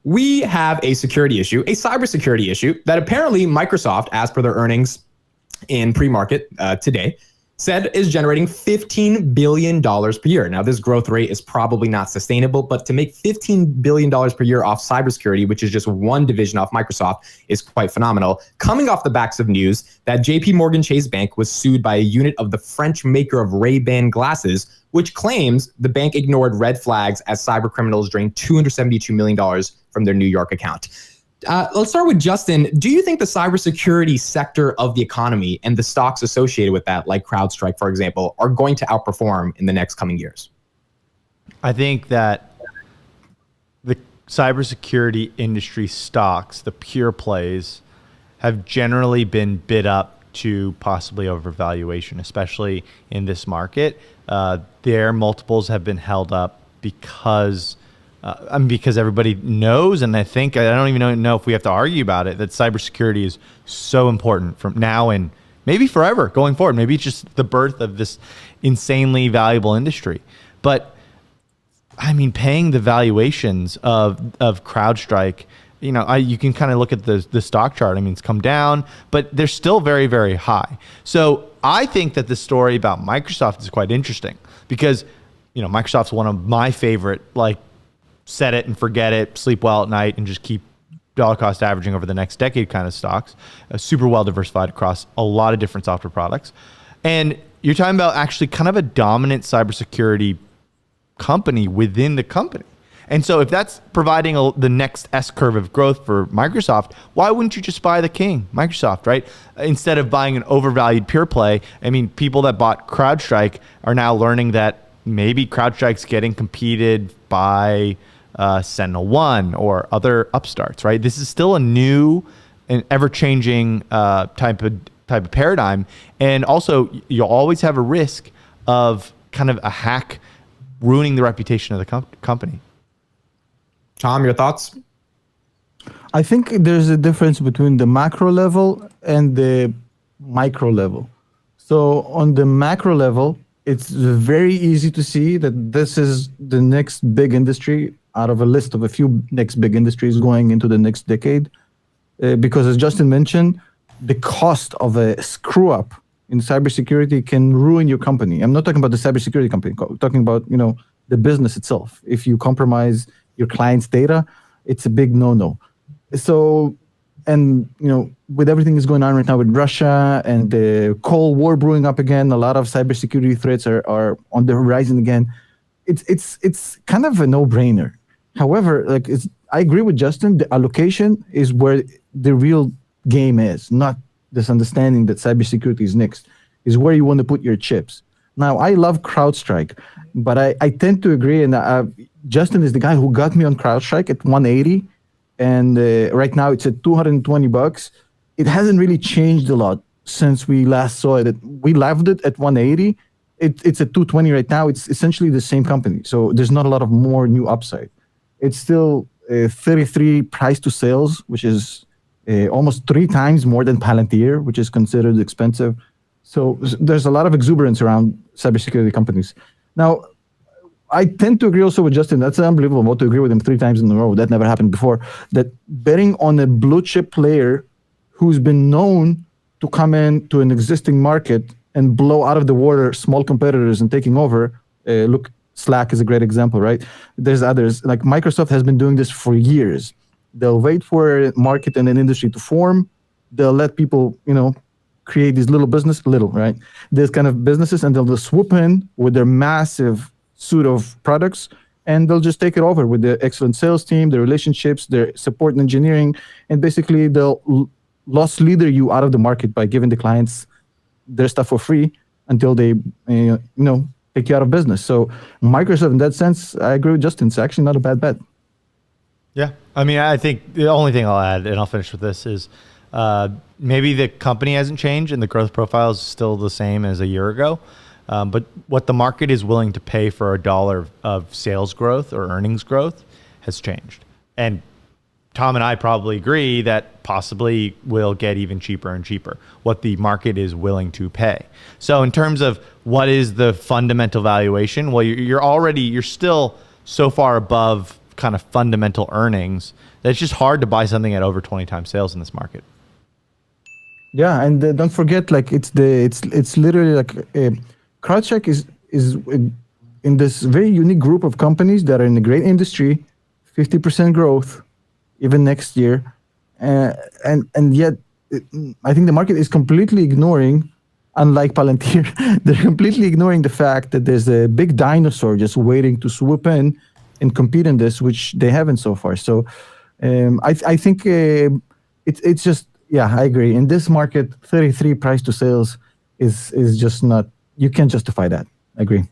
we have a security issue, a cybersecurity issue that apparently Microsoft, as per their earnings in pre-market today, said is generating $15 billion per year. Now, this growth rate is probably not sustainable, but to make $15 billion per year off cybersecurity, which is just one division off Microsoft, is quite phenomenal. Coming off the backs of news that JP Morgan Chase Bank was sued by a unit of the French maker of Ray-Ban glasses, which claims the bank ignored red flags as cyber criminals drained $272 million from their New York account. Let's start with Justin. Do you think the cybersecurity sector of the economy and the stocks associated with that, like CrowdStrike, for example, are going to outperform in the next coming years? I think that the cybersecurity industry stocks, the pure plays, have generally been bid up to possibly overvaluation, especially in this market. Their multiples have been held up because everybody knows, and I don't even know if we have to argue about it, that cybersecurity is so important from now and maybe forever going forward. Maybe it's just the birth of this insanely valuable industry. But I mean, paying the valuations of CrowdStrike, you can kind of look at the stock chart. I mean, it's come down, but they're still very, very high. So I think that the story about Microsoft is quite interesting because, Microsoft's one of my favorite, set it and forget it, sleep well at night, and just keep dollar cost averaging over the next decade kind of stocks. Super well diversified across a lot of different software products. And you're talking about actually kind of a dominant cybersecurity company within the company. And so if that's providing the next S-curve of growth for Microsoft, why wouldn't you just buy the king, Microsoft, right? Instead of buying an overvalued pure play. I mean, people that bought CrowdStrike are now learning that maybe CrowdStrike's getting competed by SentinelOne or other upstarts, right? This is still a new and ever-changing type of paradigm. And also, you'll always have a risk of kind of a hack ruining the reputation of the company. Tom, your thoughts? I think there's a difference between the macro level and the micro level. So on the macro level, it's very easy to see that this is the next big industry out of a list of a few next big industries going into the next decade. Because as Justin mentioned, the cost of a screw up in cybersecurity can ruin your company. I'm not talking about the cybersecurity company. I'm talking about, the business itself. If you compromise your client's data, it's a big no-no. So, and with everything that's going on right now with Russia and the Cold War brewing up again, a lot of cybersecurity threats are on the horizon again. It's kind of a no-brainer. However, I agree with Justin. The allocation is where the real game is, not this understanding that cybersecurity is next. Is where you want to put your chips. Now, I love CrowdStrike, but I tend to agree, and Justin is the guy who got me on CrowdStrike at 180, and right now it's at $220. It hasn't really changed a lot since we last saw it. We loved it at 180. It's at 220 right now. It's essentially the same company, so there's not a lot of more new upside. It's still 33 price to sales, which is almost 3 times more than Palantir, which is considered expensive. So there's a lot of exuberance around cybersecurity companies. Now, I tend to agree also with Justin. That's unbelievable to agree with him 3 times in a row. That never happened before. That betting on a blue chip player who's been known to come into an existing market and blow out of the water small competitors and taking over. Look, Slack is a great example, right? There's others. Like Microsoft has been doing this for years. They'll wait for a market and an industry to form. They'll let people, create these right? These kind of businesses, and they'll just swoop in with their massive suite of products, and they'll just take it over with their excellent sales team, their relationships, their support and engineering, and basically they'll loss leader you out of the market by giving the clients their stuff for free until they, take you out of business. So Microsoft, in that sense, I agree with Justin. It's actually not a bad bet. Yeah, I mean, I think the only thing I'll add, and I'll finish with this, is maybe the company hasn't changed and the growth profile is still the same as a year ago. But what the market is willing to pay for $1 of sales growth or earnings growth has changed. And Tom and I probably agree that possibly will get even cheaper and cheaper, what the market is willing to pay. So in terms of what is the fundamental valuation, well, you're still so far above kind of fundamental earnings, that it's just hard to buy something at over 20 times sales in this market. Yeah, and don't forget, like it's literally like CrowdStrike is in this very unique group of companies that are in a great industry, 50% growth, even next year, and yet I think the market is completely ignoring. Unlike Palantir, they're completely ignoring the fact that there's a big dinosaur just waiting to swoop in and compete in this, which they haven't so far. So I think it's just, yeah, I agree. In this market, 33 price to sales is just not, you can't justify that. I agree.